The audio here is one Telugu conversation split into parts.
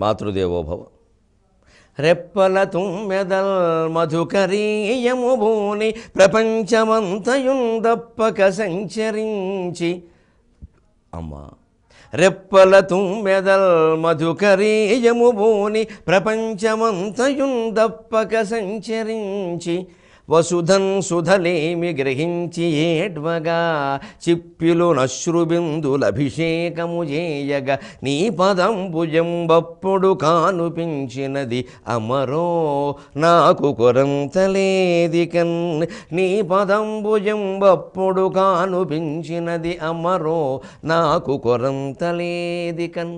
మాతృదేవోభవ. రెప్పల తుమ్మెదల్ మధుకరీయము భూని ప్రపంచమంతయుందప్పక సంచరించి. అమ్మా, రెప్పల తుమ్మెదల్ మధుకరీయము భూని ప్రపంచమంతయుందప్పక సంచరించి. వసుధన్ సుధలేమి గ్రహించి ఏడ్వగా చిప్పిలు నశ్రుబిందులభిషేకము చేయగ నీ పదంబుజంబప్పుడు కానుపించినది అమరో నాకు కొరంతలేదికన్. నీ పదంబుజంబప్పుడు కానుపించినది అమరో నాకు కొరంతలేదికన్.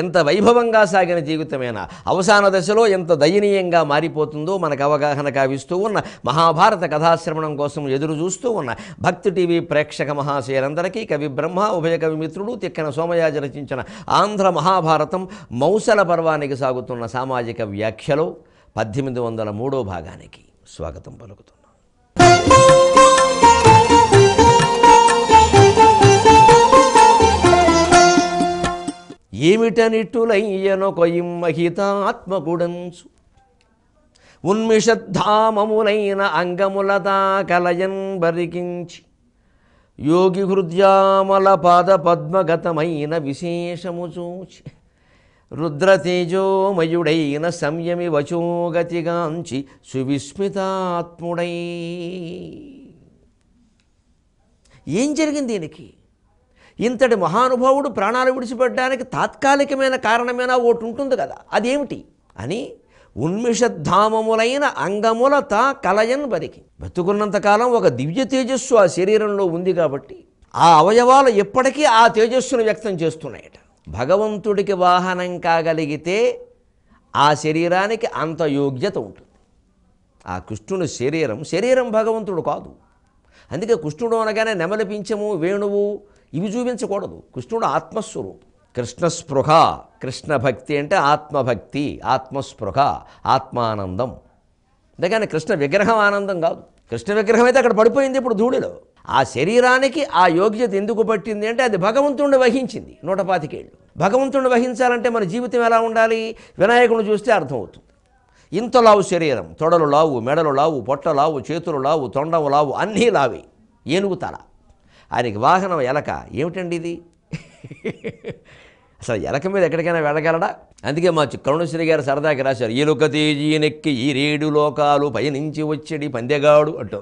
ఎంత వైభవంగా సాగిన జీవితమేనా అవసాన దశలో ఎంత దయనీయంగా మారిపోతుందో మనకు అవగాహన కావిస్తూ ఉన్న మహాభారత కథాశ్రవణం కోసం ఎదురు చూస్తూ ఉన్న భక్తి టీవీ ప్రేక్షక మహాశయులందరికీ కవి బ్రహ్మ ఉభయ కవి మిత్రుడు తిక్కన సోమయాజి రచించిన ఆంధ్ర మహాభారతం మౌసల పర్వానికి సాగుతున్న సామాజిక వ్యాఖ్యలో 1803వ భాగానికి స్వాగతం పలుకుతున్నాం. ఏమిటనిట్టులయ్యనొక ఇమ్మహితాత్మకుడంచు ఉన్మిషద్ధామములైన అంగములతా కలయన్ బరికించి యోగి హృద్యామల పాద పద్మగతమైన విశేషము చూచి రుద్రతేజోమయుడైన సంయమి వచోగతిగాంచి సువిస్మితాత్ముడై. ఏం జరిగింది దీనికి? ఇంతటి మహానుభావుడు ప్రాణాలు విడిచిపెట్టడానికి తాత్కాలికమైన కారణమైన ఒకటి ఉంటుంది కదా, అదేమిటి అని ఉన్మిషద్ధామములైన అంగముల తా కలయన్ బరికి. బతుకున్నంతకాలం ఒక దివ్య తేజస్సు ఆ శరీరంలో ఉంది కాబట్టి ఆ అవయవాలు ఎప్పటికీ ఆ తేజస్సును వ్యక్తం చేస్తున్నాయట. భగవంతుడికి వాహనం కాగలిగితే ఆ శరీరానికి అంత యోగ్యత ఉంటుంది. ఆ కృష్ణుని శరీరం భగవంతుడు కాదు. అందుకే కృష్ణుడు అనగానే నెమలిపించము వేణువు ఇవి చూపించకూడదు. కృష్ణుడు ఆత్మస్వరూపం. కృష్ణస్పృహ, కృష్ణ భక్తి అంటే ఆత్మభక్తి, ఆత్మస్పృహ, ఆత్మానందం. అందుకని కృష్ణ విగ్రహం ఆనందం కాదు. కృష్ణ విగ్రహం అయితే అక్కడ పడిపోయింది ఇప్పుడు ధూళిలో. ఆ శరీరానికి ఆ యోగ్యత ఎందుకు పట్టింది అంటే అది భగవంతుడిని వహించింది 125 ఏళ్ళు. భగవంతుడిని వహించాలంటే మన జీవితం ఎలా ఉండాలి? వినాయకుడిని చూస్తే అర్థమవుతుంది. ఇంత లావు శరీరం, తొడలు లావు, మెడలు లావు, పొట్ట లావు, చేతులు లావు, తొండము లావు, అన్నీ లావే. ఏనుగు తల, ఆయనకి వాహనం ఎలక. ఏమిటండి ఇది? అసలు ఎలక మీద ఎక్కడికైనా వెళ్ళగలడా? అందుకే మా కరుణశ్రీ గారు సరదాకి రాశారు, ఎలుక తేజీనెక్కి ఈ 7 లోకాలు పయనించి వచ్చేడి పందెగాడు అంటూ.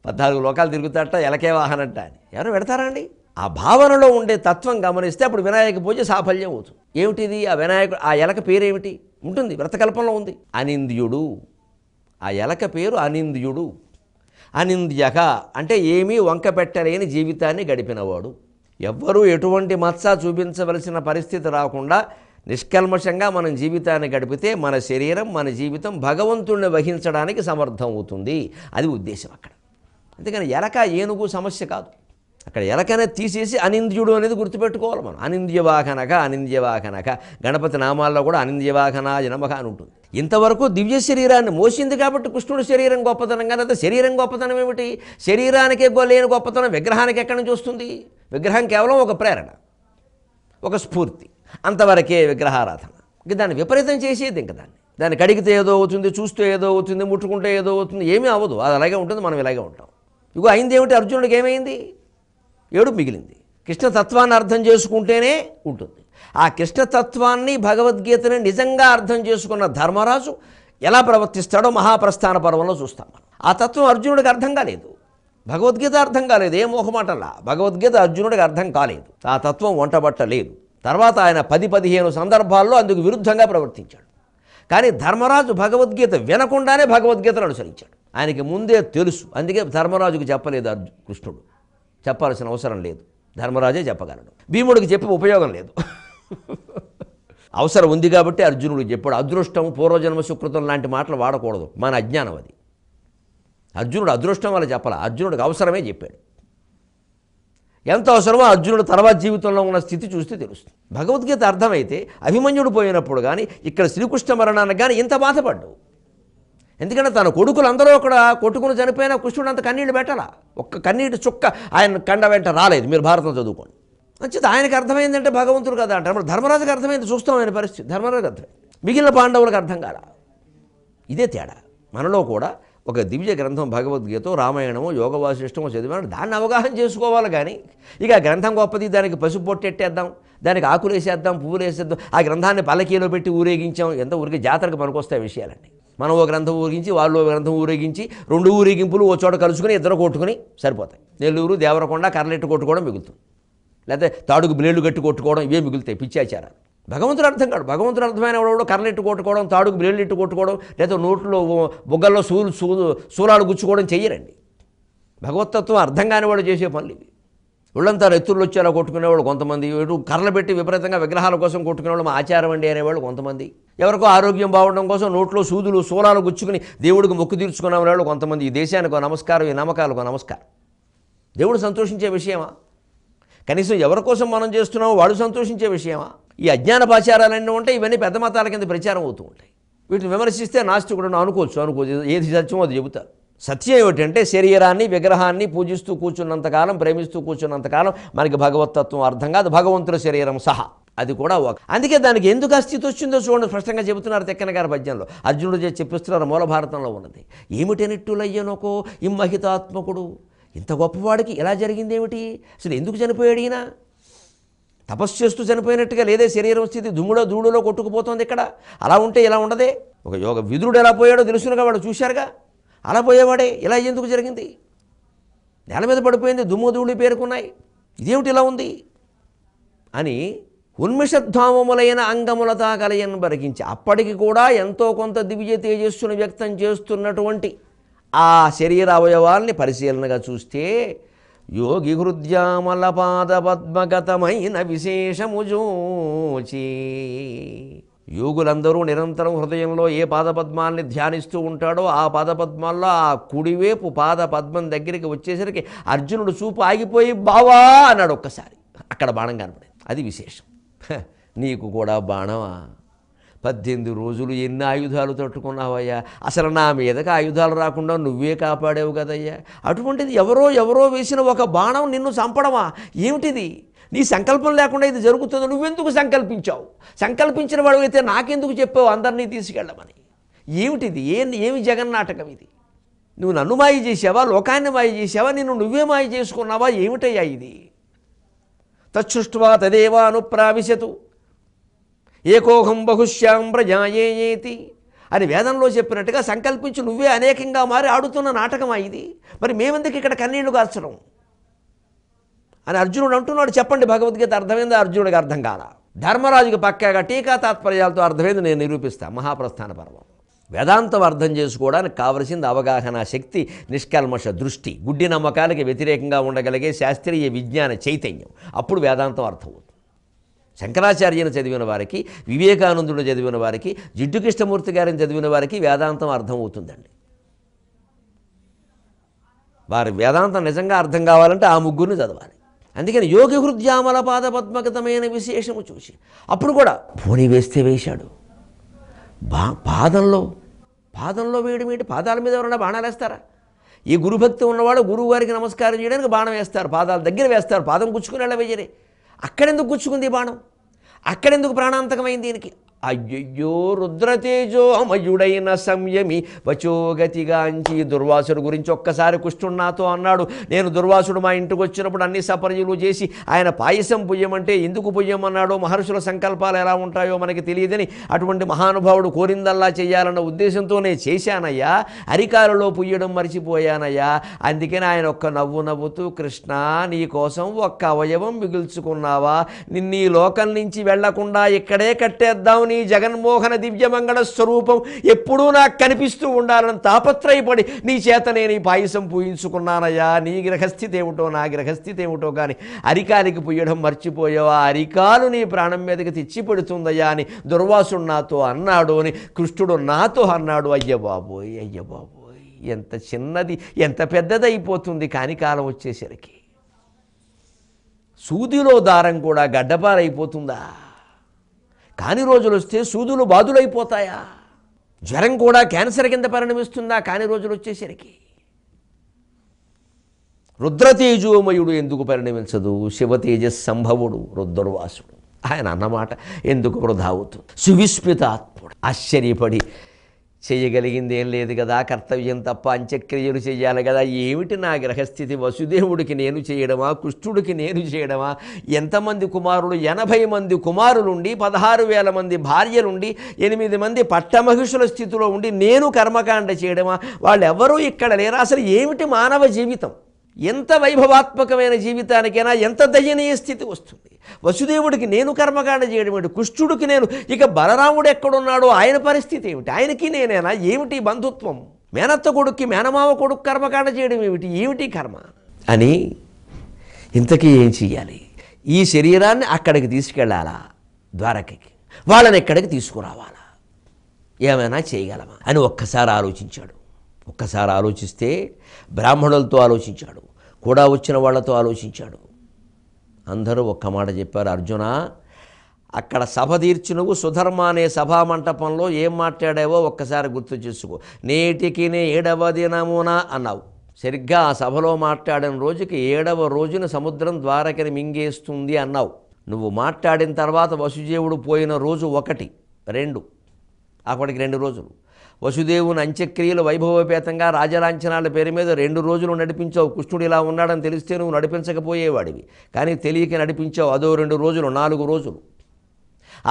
14 లోకాలు తిరుగుతాట, ఎలకే వాహనంట అని. ఎవరు పెడతారా అండి? ఆ భావనలో ఉండే తత్వం గమనిస్తే అప్పుడు వినాయక పూజ సాఫల్యం అవుతుంది. ఏమిటిది? ఆ వినాయకుడు, ఆ ఎలక పేరేమిటి ఉంటుంది? వ్రతకల్పంలో ఉంది, అనింద్యుడు. ఆ ఎలక పేరు అనింద్యుడు. అనింద్యక అంటే ఏమీ వంక పెట్టలేని జీవితాన్ని గడిపినవాడు. ఎవ్వరూ ఎటువంటి మత్స చూపించవలసిన పరిస్థితి రాకుండా నిష్కల్మషంగా మనం జీవితాన్ని గడిపితే మన శరీరం, మన జీవితం భగవంతుణ్ణి వహించడానికి సమర్థం అవుతుంది. అది ఉద్దేశం అక్కడ. అందుకని ఎలక ఏనుగు సమస్య కాదు. అక్కడ ఎలకనే తీసేసి అనింద్యుడు అనేది గుర్తుపెట్టుకోవాలి మనం. అనింద్యవాహనక, అనింద్యవాహనక. గణపతి నామాల్లో కూడా అనింద్యవాహనాయ నమః అని ఉంటుంది. ఇంతవరకు దివ్య శరీరాన్ని మోసింది కాబట్టి కృష్ణుడి శరీరం గొప్పతనం. కానీ అయితే శరీరం గొప్పతనం ఏమిటి? శరీరానికే లేని గొప్పతనం విగ్రహానికి ఎక్కడి నుంచి వస్తుంది? విగ్రహం కేవలం ఒక ప్రేరణ, ఒక స్ఫూర్తి, అంతవరకే విగ్రహారాధన. ఇంక దాన్ని విపరీతం చేసేది. ఇంక దాన్ని కడిగితే ఏదో అవుతుంది, చూస్తే ఏదో అవుతుంది, ముట్టుకుంటే ఏదో అవుతుంది. ఏమీ అవ్వదు. అది అలాగే ఉంటుంది, మనం ఇలాగే ఉంటాం. ఇగో అయింది ఏమిటి? అర్జునుడికి ఏమైంది? ఏడుపు మిగిలింది. కృష్ణతత్వాన్ని అర్థం చేసుకుంటేనే ఉంటుంది. ఆ కృష్ణతత్వాన్ని, భగవద్గీతని నిజంగా అర్థం చేసుకున్న ధర్మరాజు ఎలా ప్రవర్తిస్తాడో మహాప్రస్థాన పర్వంలో చూస్తాం మనం. ఆ తత్వం అర్జునుడికి అర్థం కాలేదు, భగవద్గీత అర్థం కాలేదు. ఏ మోహమాటల్లా భగవద్గీత అర్జునుడికి అర్థం కాలేదు, ఆ తత్వం వంటబట్టలేదు. తర్వాత ఆయన 10-15 సందర్భాల్లో అందుకు విరుద్ధంగా ప్రవర్తించాడు. కానీ ధర్మరాజు భగవద్గీత వినకుండానే భగవద్గీతను అనుసరించాడు. ఆయనకి ముందే తెలుసు. అందుకే ధర్మరాజుకు చెప్పలేదు కృష్ణుడు. చెప్పాల్సిన అవసరం లేదు, ధర్మరాజే చెప్పగలడు. భీముడికి చెప్పి ఉపయోగం లేదు. అవసరం ఉంది కాబట్టి అర్జునుడికి చెప్పాడు. అదృష్టం, పూర్వజన్మ సుకృతం లాంటి మాటలు వాడకూడదు, మన అజ్ఞానం అది. అర్జునుడు అదృష్టం వల్ల చెప్పాల, అర్జునుడికి అవసరమే చెప్పాడు. ఎంత అవసరమో అర్జునుడు తర్వాత జీవితంలో ఉన్న స్థితి చూస్తే తెలుస్తుంది. భగవద్గీత అర్థమైతే అభిమన్యుడు పోయినప్పుడు కానీ, ఇక్కడ శ్రీకృష్ణ మరణానికి కానీ ఇంత బాధపడ్డు. ఎందుకంటే తన కొడుకులు అందరూ అక్కడ కొట్టుకుని చనిపోయినా కృష్ణుడు అంత కన్నీళ్ళు పెట్టాలా, ఒక్క కన్నీటి చుక్క ఆయన కండ వెంట రాలేదు. మీరు భారతం చదువుకోండి, మంచిది. ఆయనకు అర్థమైందంటే భగవంతుడు కదా అంటారు. మరి ధర్మరాజుకి అర్థమైంది, చూస్తాం ఆయన పరిస్థితి. ధర్మరాజుకి అర్థమైంది, మిగిలిన పాండవులకు అర్థం కాల. ఇదే తేడా. మనలో కూడా ఒక దివ్య గ్రంథం భగవద్గీత, రామాయణమో, యోగ వాసిష్టమో చదివాను, దాన్ని అవగాహన చేసుకోవాలి. కానీ ఇక ఆ గ్రంథం గొప్పది, దానికి పసుపు పొట్టెట్టేద్దాం, దానికి ఆకులు వేసేద్దాం, పువ్వులు వేసేద్దాం, ఆ గ్రంథాన్ని పల్లకీలో పెట్టి ఊరేగించాం, ఎంత ఊరికి జాతరకు పనికొస్తాయి విషయాలండి. మనం ఓ గ్రంథం ఊరేగించి, వాళ్ళు ఓ గ్రంథం ఊరేగించి, 2 ఊరేగింపులు ఓ చోట కలుసుకుని ఇద్దరు కొట్టుకుని సరిపోతాయి. నెల్లూరు, దేవరకొండ కర్రలెట్టు కొట్టుకోవడం మిగులుతుంది, లేకపోతే తాడుకు బ్లేడ్లు గట్టి కొట్టుకోవడం, ఇవే మిగులుతాయి పిచ్చాచారాలు. భగవంతుడు అర్థం కాడు. భగవంతుడు అర్థమైన వాడు కర్రలెట్టు కొట్టుకోవడం, తాడుకు బ్లేడ్లు కొట్టుకోవడం, లేదా నోట్లో బొగ్గల్లో సూలాలు గుచ్చుకోవడం చెయ్యరండి. భగవతత్వం అర్థం కాని వాడు చేసే పనులు ఇవి. ఒళ్ళంతా ఎత్తుళ్ళు వచ్చేలా కొట్టుకునేవాళ్ళు కొంతమంది, ఇటు కర్రలు పెట్టి విపరీతంగా విగ్రహాల కోసం కొట్టుకునేవాళ్ళు మా ఆచారం అండి అనేవాళ్ళు కొంతమంది, ఎవరికో ఆరోగ్యం బాగుండడం కోసం నోట్లో సూలాలు గుచ్చుకుని దేవుడికి మొక్కు తీర్చుకునే వాళ్ళు కొంతమంది. ఈ దేశానికి నమస్కారం, ఈ నమ్మకాలకు నమస్కారం. దేవుడు సంతోషించే విషయమా? కనీసం ఎవరి కోసం మనం చేస్తున్నామో వాడు సంతోషించే విషయమా? ఈ అజ్ఞానపాచారాలన్నీ ఉంటాయి, ఇవన్నీ పెద్ద మతాల కింద ప్రచారం అవుతూ ఉంటాయి. వీటిని విమర్శిస్తే నాస్తికుడు అనుకోవచ్చు, ఏది సత్యమో అది చెబుతారు. సత్యం ఏమిటంటే శరీరాన్ని, విగ్రహాన్ని పూజిస్తూ కూర్చున్నంతకాలం, ప్రేమిస్తూ కూర్చున్నంతకాలం మనకి భగవతత్వం అర్థం కాదు, భగవంతుల శరీరం సహా. అది కూడా అందుకే దానికి ఎందుకు అస్థితి వచ్చిందో చూడండి, స్పష్టంగా చెబుతున్నారు తిక్కన గారి పద్యంలో. అర్జునుడు చెప్పిస్తున్నారు, మూల భారతంలో ఉన్నది. ఏమిటనిట్టులయ్యనొకో ఇమ్మహితాత్మకుడు, ఇంత గొప్పవాడికి ఇలా జరిగింది ఏమిటి, అసలు ఎందుకు చనిపోయాడు ఈయన? తపస్సు చేస్తూ చనిపోయినట్టుగా లేదే శరీరం స్థితి, ధూళిలో కొట్టుకుపోతుంది ఇక్కడ. అలా ఉంటే ఇలా ఉండదే. ఒక యోగ విదురుడు ఎలా పోయాడో తెలుసునుగా, వాడు చూశారుగా, అలా పోయేవాడే. ఇలా ఎందుకు జరిగింది? నేల మీద పడిపోయింది, ధూళి పేరుకున్నాయి, ఇదేమిటి ఇలా ఉంది అని ఉన్మిషధ్వామములైన అంగములతా కలయన్ బరికించి, అప్పటికి కూడా ఎంతో కొంత దివ్య తేజస్సును వ్యక్తం చేస్తున్నటువంటి ఆ శరీర అవయవాల్ని పరిశీలనగా చూస్తే యోగి హృద్యామల పాద పద్మగతమైన విశేషము జోచి. యోగులందరూ నిరంతరం హృదయంలో ఏ పాదపద్మాల్ని ధ్యానిస్తూ ఉంటాడో ఆ పాదపద్మాల్లో ఆ కుడివైపు పాదపద్మం దగ్గరికి వచ్చేసరికి అర్జునుడు చూపు ఆగిపోయి బావా అన్నాడు ఒక్కసారి. అక్కడ బాణం కనపడింది. అది విశేషం. నీకు కూడా బాణమా? 18 రోజులు ఎన్ని ఆయుధాలు తట్టుకున్నావయ్యా, అసలు నా మీదకి ఆయుధాలు రాకుండా నువ్వే కాపాడావు కదయ్యా. అటువంటిది ఎవరో వేసిన ఒక బాణం నిన్ను చంపడమా? ఏమిటిది? నీ సంకల్పం లేకుండా ఇది జరుగుతుందో నువ్వెందుకు సంకల్పించావు? సంకల్పించిన వాడు అయితే నాకెందుకు చెప్పావు అందరినీ తీసుకెళ్ళమని? ఏమిటిది? ఏమి జగన్నాటకం ఇది? నువ్వు నన్ను మాయ చేసావా, లోకాన్ని మాయ చేసావా, నిన్ను నువ్వే మాయ చేసుకున్నావా? ఏమిటయ్యా ఇది? తచ్చుష్ట్వా తదేవానుప్రావిశతు ఏకోహం బహుశ్యాం ప్రజాయేయేతి అని వేదంలో చెప్పినట్టుగా సంకల్పించి నువ్వే అనేకంగా మారి ఆడుతున్న నాటకమా ఇది? మరి మేమెందుకు ఇక్కడ కన్నీళ్లు కార్చడం అని అర్జునుడు అంటున్నాడు. చెప్పండి, భగవద్గీత అర్థమైందా? అర్జునుడికి అర్థం కాల. ధర్మరాజుకి పక్కాగా టీకా తాత్పర్యాలతో అర్థమైంది నేను నిరూపిస్తాను. మహాప్రస్థాన పర్వం. వేదాంతం అర్థం చేసుకోవడానికి కావలసింది అవగాహన శక్తి, నిష్కల్మష దృష్టి, గుడ్డి నమ్మకాలకి వ్యతిరేకంగా ఉండగలిగే శాస్త్రీయ విజ్ఞాన చైతన్యం. అప్పుడు వేదాంతం అర్థమవుతుంది. శంకరాచార్యను చదివిన వారికి, వివేకానందుడు చదివిన వారికి, జిడ్డు కృష్ణమూర్తి గారిని చదివిన వారికి వేదాంతం అర్థమవుతుందండి. వారి వేదాంతం నిజంగా అర్థం కావాలంటే ఆ ముగ్గురిని చదవాలి. అందుకని యోగి హృద్యామల పాద పద్మగతమైన విశేషము చూసి అప్పుడు కూడా పోనీ వేస్తే వేశాడు. పాదంలో వేయడం ఏంటి? పాదాల మీద ఎవరన్నా బాణాలు వేస్తారా? ఈ గురుభక్తి ఉన్నవాడు గురువు గారికి నమస్కారం చేయడానికి బాణం వేస్తారు, పాదాల దగ్గర వేస్తారు, పాదం గుచ్చుకుని వెళ్ళ వేయరే. అక్కడెందుకు గుచ్చుకుంది బాణం? అక్కడెందుకు ప్రాణాంతకమైంది దీనికి? అయ్యయ్యో రుద్రతేజో అమయుడైన సంయమి వచోగతిగాంచి. దుర్వాసుడు గురించి ఒక్కసారి కృష్ణుడు నాతో అన్నాడు. నేను దుర్వాసుడు మా ఇంటికి వచ్చినప్పుడు అన్ని సపర్యలు చేసి ఆయన పాయసం పుయ్యమంటే ఎందుకు పుయ్యమన్నాడో, మహర్షుల సంకల్పాలు ఎలా ఉంటాయో మనకి తెలియదని అటువంటి మహానుభావుడు కోరిందల్లా చేయాలన్న ఉద్దేశంతోనే చేశానయ్యా. అరికాలలో పుయ్యడం మర్చిపోయానయ్యా. అందుకని ఆయన ఒక్క నవ్వు నవ్వుతూ, కృష్ణ నీ కోసం ఒక్క అవయవం మిగుల్చుకున్నావా? నిన్ను ఈ లోకం నుంచి వెళ్లకుండా ఇక్కడే కట్టేద్దాం, నీ జగన్మోహన దివ్యమంగళ స్వరూపం ఎప్పుడూ నాకు కనిపిస్తూ ఉండాలని తాపత్రయపడి నీ చేత నేను ఈ పాయసం పూయించుకున్నానయ్యా. నీ గ్రహస్థితి ఏమిటో నా గ్రహస్థితి ఏమిటో కానీ అరికాలికి పుయ్యడం మర్చిపోయావా? అరికాలు నీ ప్రాణం మీదకి తెచ్చి పెడుతుందయ్యా అని దుర్వాసుడు నాతో అన్నాడు అని కృష్ణుడు నాతో అన్నాడు. అయ్య బాబోయ్, ఎంత చిన్నది, ఎంత పెద్దది అయిపోతుంది కాని కాలం వచ్చేసరికి. సూదిలో దారం కూడా గడ్డపారైపోతుందా? కాని రోజులు వస్తే సూదులు బాదులైపోతాయా? జ్వరం కూడా క్యాన్సర్ కింద పరిణమిస్తుందా కాని రోజులు వచ్చేసరికి? రుద్రతేజోమయుడు ఎందుకు పరిణమించదు? శివతేజస్సంభవుడు రుద్రవాసుడు. ఆయన అన్నమాట ఎందుకు వృధా అవుతుంది? సువిస్మితాత్ముడు ఆశ్చర్యపడి చేయగలిగింది ఏం లేదు కదా, కర్తవ్యం తప్ప అంత్యక్రియలు చేయాలి కదా, ఏమిటి నా గ్రహస్థితి? వసుదేవుడికి నేను చేయడమా, కృష్ణుడికి నేను చేయడమా? ఎంతమంది కుమారులు? 80 మంది కుమారులుండి 16,000 మంది భార్యలుండి 8 మంది పట్టమహిషుల స్థితిలో ఉండి నేను కర్మకాండ చేయడమా? వాళ్ళెవరూ ఇక్కడ లేరా? అసలు ఏమిటి మానవ జీవితం? ఎంత వైభవాత్మకమైన జీవితానికైనా ఎంత దయనీయ స్థితి వస్తుంది. వసుదేవుడికి నేను కర్మకాండ చేయడం ఏమిటి? కృష్ణుడికి నేను, ఇక బలరాముడు ఎక్కడున్నాడో ఆయన పరిస్థితి ఏమిటి? ఆయనకి నేనేనా? ఏమిటి బంధుత్వం? మేనత్త కొడుక్కి మేనమామ కొడుకు కర్మకాండ చేయడం ఏమిటి? ఏమిటి కర్మ అని ఇంతకీ ఏం చెయ్యాలి? ఈ శరీరాన్ని అక్కడికి తీసుకెళ్ళాలా? ద్వారకకి. వాళ్ళని ఎక్కడికి తీసుకురావాలా? ఏమైనా చేయగలమా అని ఒక్కసారి ఆలోచించాడు. ఒక్కసారి ఆలోచిస్తే బ్రాహ్మణులతో ఆలోచించాడు, కూడా వచ్చిన వాళ్ళతో ఆలోచించాడు. అందరూ ఒక్క మాట చెప్పారు, అర్జున అక్కడ సభ తీర్చునువు సుధర్మ అనే సభామంటపంలో ఏం మాట్లాడావో ఒక్కసారి గుర్తు చేసుకో. నేటికి 7వ దినమున అన్నావు. సరిగ్గా ఆ సభలో మాట్లాడిన రోజుకి 7వ రోజున సముద్రం ద్వారకని మింగేస్తుంది అన్నావు. నువ్వు మాట్లాడిన తర్వాత వసుదేవుడు పోయిన రోజు 1, 2, అప్పటికి 2 రోజులు. వసుదేవుని అంత్యక్రియలు వైభవపేతంగా రాజలాంఛనాల పేరు మీద 2 రోజులు నడిపించావు. కృష్ణుడు ఇలా ఉన్నాడని తెలిస్తే నువ్వు నడిపించకపోయేవాడివి, కానీ తెలియక నడిపించావు. అదో 2 రోజులు, 4 రోజులు.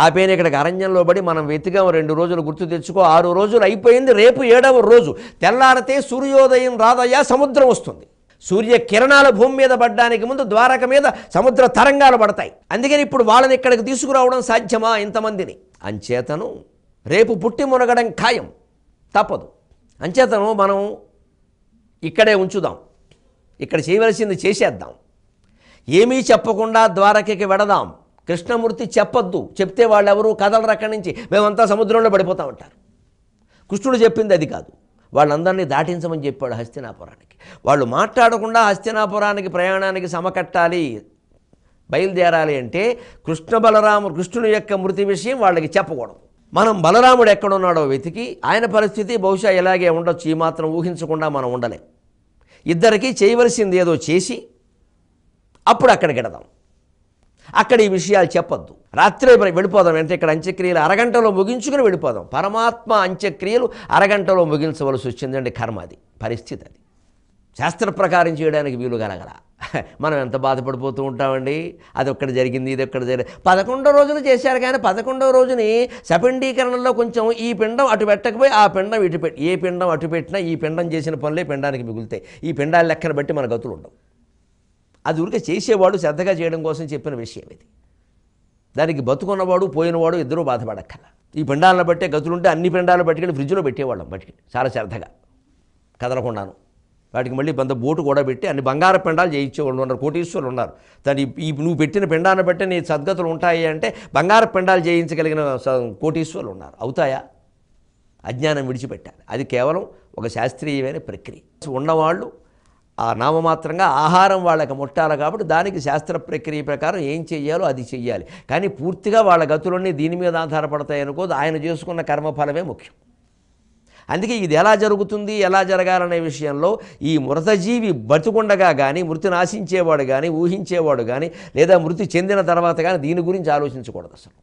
ఆ పేరు ఇక్కడికి అరణ్యంలో పడి మనం వెతికాం. 2 రోజులు గుర్తు తెచ్చుకో. 6 రోజులు అయిపోయింది. రేపు 7వ రోజు తెల్లారితే సూర్యోదయం రాదయ్యా, సముద్రం వస్తుంది. సూర్య కిరణాల భూమి మీద పడ్డానికి ముందు ద్వారక మీద సముద్ర తరంగాలు పడతాయి. అందుకని ఇప్పుడు వాళ్ళని ఇక్కడికి తీసుకురావడం సాధ్యమా ఇంతమందిని? అంచేతను రేపు పుట్టి మునగడం ఖాయం, తప్పదు. అంచేతను మనం ఇక్కడే ఉంచుదాం, ఇక్కడ చేయవలసింది చేసేద్దాం. ఏమీ చెప్పకుండా ద్వారకకి వెడదాం. కృష్ణమూర్తి చెప్పొద్దు, చెప్తే వాళ్ళెవరూ కదలరు అక్కడి నుంచి, మేమంతా సముద్రంలో పడిపోతామంటారు. కృష్ణుడు చెప్పింది అది కాదు. వాళ్ళందరినీ దాటించమని చెప్పాడు హస్తినాపురానికి. వాళ్ళు మాట్లాడకుండా హస్తినాపురానికి ప్రయాణానికి సమకట్టాలి, బయలుదేరాలి అంటే కృష్ణుని యొక్క మృతి విషయం వాళ్ళకి చెప్పకూడదు. మనం బలరాముడు ఎక్కడున్నాడో వెతికి, ఆయన పరిస్థితి బహుశా ఇలాగే ఉండొచ్చు, ఈ మాత్రం ఊహించకుండా మనం ఉండలేం. ఇద్దరికీ చేయవలసింది ఏదో చేసి అప్పుడు అక్కడికి వెడదాం. అక్కడ ఈ విషయాలు చెప్పొద్దు. రాత్రే వెళ్ళిపోదాం. అంటే ఇక్కడ అంత్యక్రియలు అరగంటలో ముగించుకుని వెళ్ళిపోదాం. పరమాత్మ అంత్యక్రియలు అరగంటలో ముగించవలసి వచ్చిందండి. కర్మ అది, పరిస్థితి అది. శాస్త్ర ప్రకారం చేయడానికి వీలు కలగల. మనం ఎంత బాధపడిపోతూ ఉంటామండి. అది ఒక్కటి జరిగింది, ఇది ఒక్కటి జరిగింది. 11 రోజులు చేశారు, కానీ 11వ రోజుని సపిండీకరణలో కొంచెం ఈ పిండం అటు పెట్టకపోయి ఆ పిండం ఇటు పెట్టి, ఏ పిండం అటు పెట్టినా ఈ పిండం చేసిన పనులే పిండానికి మిగులుతాయి. ఈ పిండాల లెక్కను బట్టి మన గతులు ఉండవు. అది ఊరికే చేసేవాడు శ్రద్ధగా చేయడం కోసం చెప్పిన విషయం ఇది. దానికి బతుకున్నవాడు పోయినవాడు ఇద్దరూ బాధపడక్కల. ఈ పిండాలను బట్టే గతులుంటే అన్ని పిండాలు పట్టుకెళ్ళి ఫ్రిడ్జ్లో పెట్టేవాళ్ళం, బట్టి చాలా శ్రద్ధగా కదలకుండాను. వాటికి మళ్ళీ కొంత బోటు కూడా పెట్టి అన్ని బంగారు పిండాలు చేయించేవాళ్ళు ఉన్నారు, కోటీశ్వరులు ఉన్నారు. దాని ఈ నువ్వు పెట్టిన పిండాన్ని బట్టి నీ సద్గతులు ఉంటాయి అంటే బంగారు పిండాలు చేయించగలిగిన కోటీశ్వరులు ఉన్నారు. అవుతాయా? అజ్ఞానం విడిచిపెట్టాలి. అది కేవలం ఒక శాస్త్రీయమైన ప్రక్రియ. ఉన్నవాళ్ళు ఆ నామమాత్రంగా ఆహారం వాళ్ళకి ముట్టాలి కాబట్టి దానికి శాస్త్ర ప్రక్రియ ప్రకారం ఏం చెయ్యాలో అది చెయ్యాలి. కానీ పూర్తిగా వాళ్ళ గతులన్నీ దీని మీద ఆధారపడతాయి అనుకోదు. ఆయన చేసుకున్న కర్మఫలమే ముఖ్యం. అందుకే ఇది ఎలా జరుగుతుంది, ఎలా జరగాలనే విషయంలో ఈ మృతజీవి బతుకుండగా కానీ, మృతిని ఆశించేవాడు కానీ, ఊహించేవాడు కానీ, లేదా మృతి చెందిన తర్వాత కానీ దీని గురించి ఆలోచించకూడదు. అసలు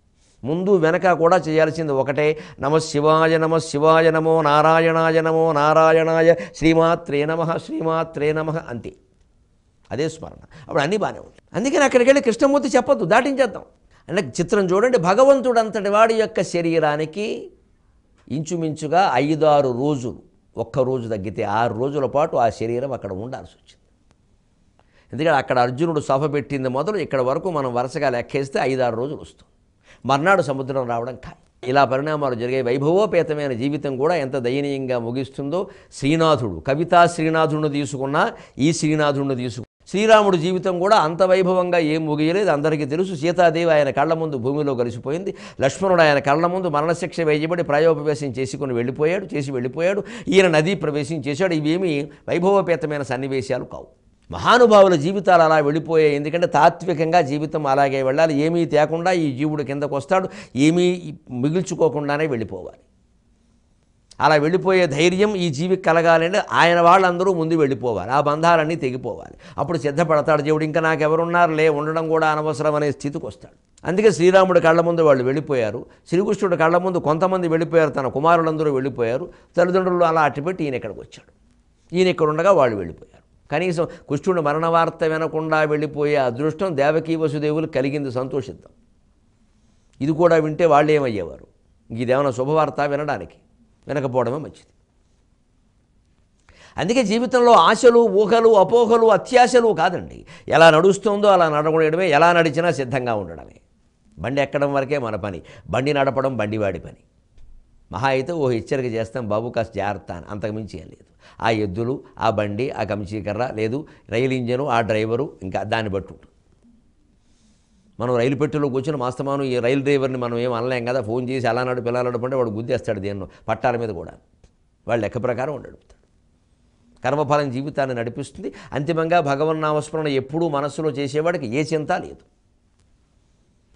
ముందు వెనక కూడా చేయాల్సింది ఒకటే. నమఃశివాయ నమఃశివాయ నమో నారాయణాయ నమో నారాయణాయ శ్రీమాత్రే నమః శ్రీమాత్రే నమః, అంతే. అదే స్మరణ. అప్పుడు అన్నీ బాగానే ఉంటాయి. అందుకని అక్కడికి వెళ్ళి కృష్ణమూర్తి చెప్పొద్దు, దాటించేద్దాం. అంటే చిత్రం చూడండి, భగవంతుడు అంతటి వాడి యొక్క శరీరానికి ఇంచుమించుగా 5-6 రోజులు, ఒక్కరోజు తగ్గితే 6 రోజుల పాటు ఆ శరీరం అక్కడ ఉండాల్సి వచ్చింది. ఎందుకంటే అక్కడ అర్జునుడు సభ పెట్టింది మొదలు ఇక్కడ వరకు మనం వరుసగా లెక్కేస్తే 5-6 రోజులు వస్తుంది. మర్నాడు సముద్రం రావడం ఖాయం. ఇలా పరిణామాలు జరిగే వైభవోపేతమైన జీవితం కూడా ఎంత దయనీయంగా ముగిస్తుందో. శ్రీనాథుడు, కవితా శ్రీనాథుడిని తీసుకున్నా ఈ శ్రీనాథుడిని తీసుకున్నా, శ్రీరాముడు జీవితం కూడా అంత వైభవంగా ఏం ముగియలేదు, అందరికీ తెలుసు. సీతాదేవి ఆయన కళ్ళ ముందు భూమిలో కలిసిపోయింది. లక్ష్మణుడు ఆయన కళ్ళ ముందు మరణశిక్ష వేయబడి ప్రాయోపవేశం చేసి వెళ్ళిపోయాడు. ఈయన నదీ ప్రవేశం చేశాడు. ఇవేమీ వైభవోపేతమైన సన్నివేశాలు కావు. మహానుభావుల జీవితాలు అలా వెళ్ళిపోయాయి. ఎందుకంటే తాత్వికంగా జీవితం అలాగే వెళ్ళాలి. ఏమీ తేకుండా ఈ జీవుడు కిందకు వస్తాడు, ఏమీ మిగిల్చుకోకుండానే వెళ్ళిపోవాలి. అలా వెళ్ళిపోయే ధైర్యం ఈ జీవికి కలగాలంటే ఆయన వాళ్ళందరూ ముందు వెళ్ళిపోవాలి, ఆ బంధాలన్నీ తెగిపోవాలి. అప్పుడు సిద్ధపడతాడు దేవుడు. ఇంకా నాకెవరున్నారులే, ఉండడం కూడా అనవసరం అనే స్థితికి వస్తాడు. అందుకే శ్రీరాముడి కళ్ళ ముందు వాళ్ళు వెళ్ళిపోయారు, శ్రీకృష్ణుడి కళ్ళ ముందు కొంతమంది వెళ్ళిపోయారు, తన కుమారులందరూ వెళ్ళిపోయారు, తల్లిదండ్రులు అలా అట్టిపెట్టి ఈయన ఇక్కడికి వచ్చాడు. ఈయన ఇక్కడ ఉండగా వాళ్ళు వెళ్ళిపోయారు. కనీసం కృష్ణుడు మరణ వార్త వినకుండా వెళ్ళిపోయే అదృష్టం దేవకీ వసుదేవులు కలిగింది, సంతోషిద్దాం. ఇది కూడా వింటే వాళ్ళు ఏమయ్యేవారు? ఇదేమైనా శుభవార్త వినడానికి? వినకపోవడమే మంచిది. అందుకే జీవితంలో ఆశలు, ఊహలు, అపోహలు, అత్యాశలు కాదండి. ఎలా నడుస్తుందో అలా నడవడమే, ఎలా నడిచినా సిద్ధంగా ఉండడమే. బండి ఎక్కడం వరకే మన పని, బండి నడపడం బండివాడి పని. మహా అయితే ఓ హెచ్చరిక చేస్తాం, బాబు కాస్త జాగ్రత్త అని, అంతకుమించి ఏం లేదు. ఆ ఎద్దులు, ఆ బండి, ఆ కంచీకర్ర, లేదు రైలు ఇంజను, ఆ డ్రైవరు, ఇంకా దాన్ని బట్టి ఉంటుంది. మనం రైలు పెట్టెలో కూర్చొని మాస్తమానం ఈ రైలు డ్రైవర్ని మనం ఏం అనలేం కదా. ఫోన్ చేసి అలా నడుపు ఇలా నడుపుంటే వాడు గుద్దేస్తాడు దేన్నో, పట్టాల మీద కూడా. వాళ్ళు లెక్క ప్రకారం నడుపుతాడు. కర్మఫలం జీవితాన్ని నడిపిస్తుంది. అంతిమంగా భగవన్నామస్మరణ ఎప్పుడూ మనస్సులో చేసేవాడికి ఏ చింత లేదు.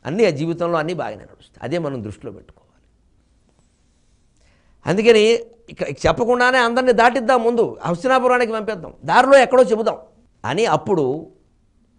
అన్నీ ఆ జీవితంలో అన్నీ బాగానే నడుస్తాయి. అదే మనం దృష్టిలో పెట్టుకోవాలి. అందుకని ఇక చెప్పకుండానే అందరినీ దాటిద్దాం, ముందు హస్తినాపురానికి పంపిద్దాం, దారిలో ఎక్కడో చెబుదాం అని అప్పుడు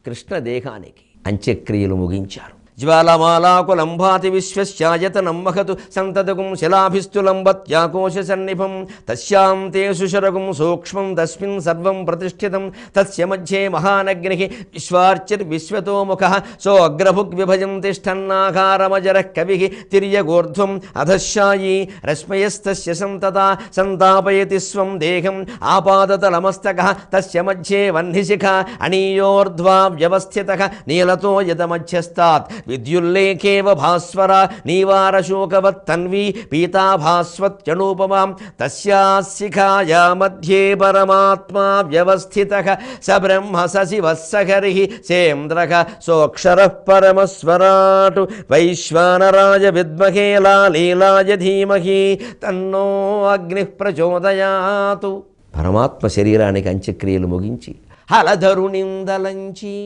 కృష్ణ దేహానికి అంత్యక్రియలు ముగించారు. జ్వాలమాలాకులంభాతి విశ్వశ్చాయతనం మహతు సంతతగుం శిలాభిస్తులంబత్యాకోశ సన్నిభం తస్యాం తే సుశరగుం సూక్ష్మం తస్మిన్ సర్వం ప్రతిష్ఠితం తస్య మధ్యే మహానగ్నిః విశ్వార్చిర్విశ్వతోముఖః సోగ్రభుగ్ విభజం తిష్టన్నాకారమజరః కవిః తిర్యగోర్ధ్వం అధశాయీ రశ్మయస్తస్య సంతతా సంతాపయతి స్వం దేహం ఆపాదతలమస్తకః తస్య మధ్యే వహ్నిశిఖ అనీయోర్ధ్వా వ్యవస్థితః నీలతో యతమధ్యస్తాత్ విద్యుల్లేఖేవ భాస్వర నీవారశోకవత్తన్వీ పీతాభాస్వత్యనూపమాం తస్యాశిఖాయా మధ్యే పరమాత్మా వ్యవస్థితః స బ్రహ్మ స శివః స హరిః సేంద్రః సోక్షరః పరమస్వరాట్ వైశ్వానరాయ విద్మహే లాలీలాయ ధీమహి తన్నో అగ్నిః ప్రచోదయాతు. పరమాత్మ శరీరానికి అంత్యక్రియలు ముగించి హలధరునిందలంచి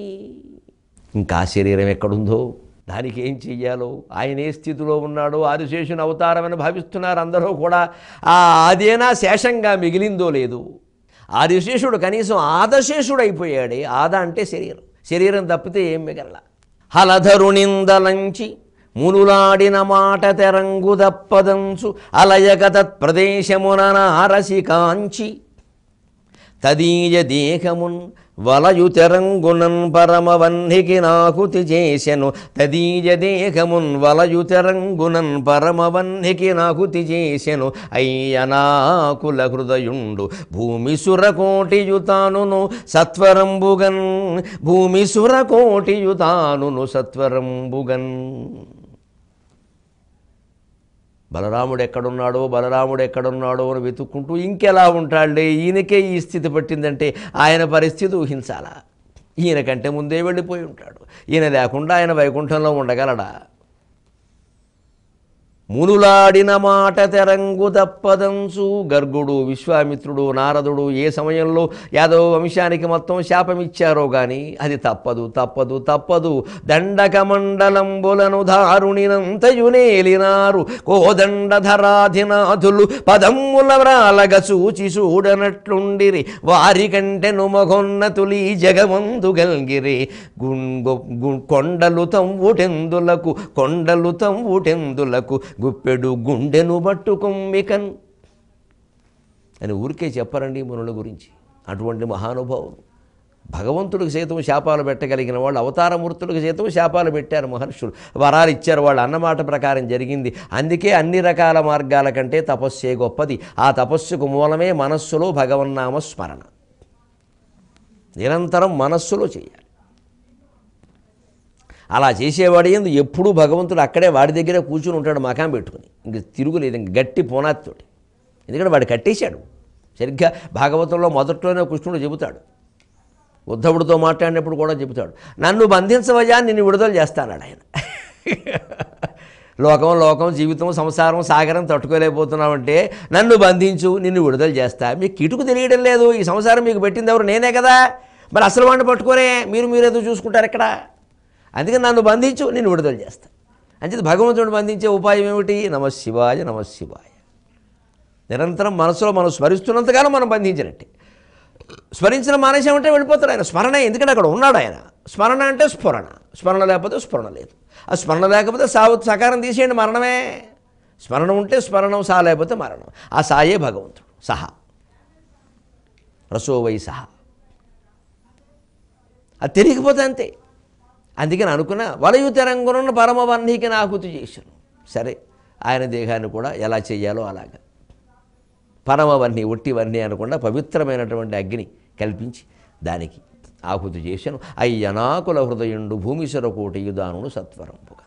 ఇంకా శరీరం ఎక్కడుందో దానికి ఏం చెయ్యాలో, ఆయన ఏ స్థితిలో ఉన్నాడో, ఆదిశేషుని అవతారమని భావిస్తున్నారు అందరూ కూడా. ఆ ఆదేనా శేషంగా మిగిలిందో లేదు. ఆదిశేషుడు కనీసం ఆదశేషుడు అయిపోయాడే. ఆద అంటే శరీరం, శరీరం తప్పితే ఏం మిగల. హలధరునిందలంచి మునులాడిన మాట తెరంగు దప్పదంచు అలయక తత్ప్రదేశమున నారసి కాంచి తదీయ దేహమున్ వలయు తెరంగునన్ పరమవన్నికి నాకుతి చేసెను తదీయ దేహమున్ వలయు తెరంగునన్ పరమవన్నికి నాకుతి చేసెను అయ్యనాకుల హృదయుండు భూమి సురకోటియుతానును సత్వరంబుగన్ భూమి సురకోటియుతానును సత్వరంబుగన్. బలరాముడు ఎక్కడున్నాడో అని వెతుక్కుంటూ ఇంకెలా ఉంటాడులే, ఈయనకే ఈ స్థితి పట్టిందంటే ఆయన పరిస్థితి ఊహించాలా? ఈయన కంటే ముందే వెళ్ళిపోయి ఉంటాడు. ఈయన లేకుండా ఆయన వైకుంఠంలో ఉండగలడా? మునులాడిన మాట తెరంగు తప్పదంచు. గర్గుడు, విశ్వామిత్రుడు, నారదుడు ఏ సమయంలో యాదవ వంశానికి మొత్తం శాపమిచ్చారో కానీ అది తప్పదు. దండకమండలంబులను దారుణినంతయునేలినారు కోదండధరాధినాథులు పదమ్ముల వ్రాలగ చూచి చూడనట్లుండిరి వారి కంటెను మగొన్నతులి జగమందు గల్గిరి కొండలు తమ్వుటెందులకు గుప్పెడు గుండెను పట్టుకొమ్మికన్ అని ఊరికే చెప్పరండి మునుల గురించి. అటువంటి మహానుభావులు, భగవంతుడికి సైతం శాపాలు పెట్టగలిగిన వాళ్ళు, అవతారమూర్తులకు సైతం శాపాలు పెట్టారు మహర్షులు, వరాలు ఇచ్చారు. వాళ్ళు అన్నమాట ప్రకారం జరిగింది. అందుకే అన్ని రకాల మార్గాల కంటే తపస్సే గొప్పది. ఆ తపస్సుకు మూలమే మనస్సులో భగవన్నామ స్మరణ. నిరంతరం మనస్సులో చేయాలి. అలా చేసేవాడు ఎందు ఎప్పుడూ భగవంతుడు అక్కడే వాడి దగ్గరే కూర్చుని ఉంటాడు, మకాం పెట్టుకుని. ఇంక తిరుగులేదు, ఇంక గట్టి పోనాతితోటి. ఎందుకంటే వాడు కట్టేశాడు. సరిగ్గా భాగవతంలో మొదట్లోనే కృష్ణుడు చెబుతాడు, ఉద్ధవుడితో మాట్లాడినప్పుడు కూడా చెబుతాడు, నన్ను బంధించవయ్యా నిన్ను విడుదల చేస్తానాడు ఆయన. లోకం జీవితం సంసారం సాగరం తట్టుకోలేకపోతున్నామంటే నన్ను బంధించు, నిన్ను విడుదల చేస్తా. మీకు కిటుకు తెలియడం లేదు, ఈ సంసారం మీకు పెట్టింది ఎవరు? నేనే కదా. మరి అసలు వాడిని పట్టుకోరే, మీరేదో చూసుకుంటారు ఇక్కడ. అందుకని నన్ను బంధించు, నిన్ను విడుదల చేస్తా. అంచేది భగవంతుడిని బంధించే ఉపాయం ఏమిటి? నమఃశివాయ. నిరంతరం మనసులో మనం స్మరిస్తున్నంతకాలం మనం బంధించినట్టే. స్మరించిన మానేసామంటే వెళ్ళిపోతాడు ఆయన. స్మరణే, ఎందుకంటే అక్కడ ఉన్నాడు ఆయన. స్మరణ అంటే స్ఫురణ, స్మరణ లేకపోతే స్ఫురణ లేదు. ఆ స్మరణ లేకపోతే సకారం తీసేయండి, మరణమే. స్మరణ ఉంటే స్మరణం, సా లేకపోతే మరణం. ఆ సాయే భగవంతుడు. సహా రసోవై సహా. అది తిరిగిపోతే అంతే. అందుకని అనుకున్న వలయుతరంగునున్న పరమవన్నికి ఆహుతి చేశాను. సరే, ఆయన దేహాన్ని కూడా ఎలా చెయ్యాలో అలాగా పరమవన్ని, ఒట్టివన్నీ అనకుండా పవిత్రమైనటువంటి అగ్ని కల్పించి దానికి ఆహుతి చేశాను. అయ్యనాకుల హృదయుండు భూమిశర కోటియుదానుడు సత్వరంపుగా.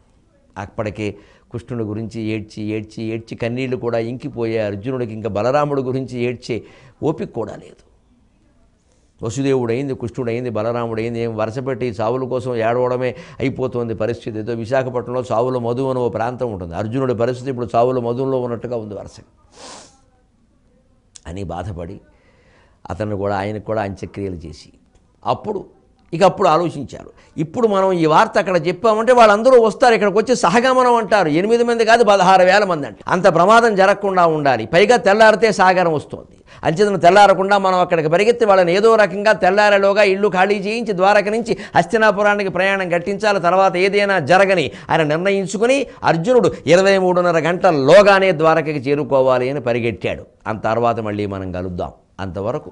అప్పటికే కృష్ణుడి గురించి ఏడ్చి ఏడ్చి ఏడ్చి కన్నీళ్లు కూడా ఇంకిపోయే అర్జునుడికి ఇంకా బలరాముడి గురించి ఏడ్చే ఓపిక కూడా లేదు. వసుదేవుడైంది, కృష్ణుడైంది, బలరాముడైంది, ఏం వరుసపెట్టి చావుల కోసం ఏడవడమే అయిపోతుంది పరిస్థితి. ఏదో విశాఖపట్నంలో చావుల మధు అని ఓ ప్రాంతం ఉంటుంది. అర్జునుడి పరిస్థితి ఇప్పుడు చావుల మధువులో ఉన్నట్టుగా ఉంది వరుసగా అని బాధపడి అతను కూడా, ఆయనకు కూడా అంత్యక్రియలు చేసి అప్పుడు ఆలోచించారు. ఇప్పుడు మనం ఈ వార్త అక్కడ చెప్పామంటే వాళ్ళందరూ వస్తారు, ఇక్కడికి వచ్చి సహగమనం అంటారు. 8 మంది కాదు, 16,000 మంది అంటే. అంత ప్రమాదం జరగకుండా ఉండాలి. పైగా తెల్లారితే సాగరం వస్తుంది. అంచేతను తెల్లారకుండా మనం అక్కడికి పరిగెత్తి వాళ్ళని ఏదో రకంగా తెల్లారేలోగా ఇల్లు ఖాళీ చేయించి ద్వారక నుంచి హస్తినాపురానికి ప్రయాణం గట్టించాలి. తర్వాత ఏదైనా జరగని ఆయన నిర్ణయించుకుని అర్జునుడు 23:30 గంటల్లోగానే ద్వారకకి చేరుకోవాలి అని పరిగెట్టాడు. అంత తర్వాత మళ్ళీ మనం కలుద్దాం. అంతవరకు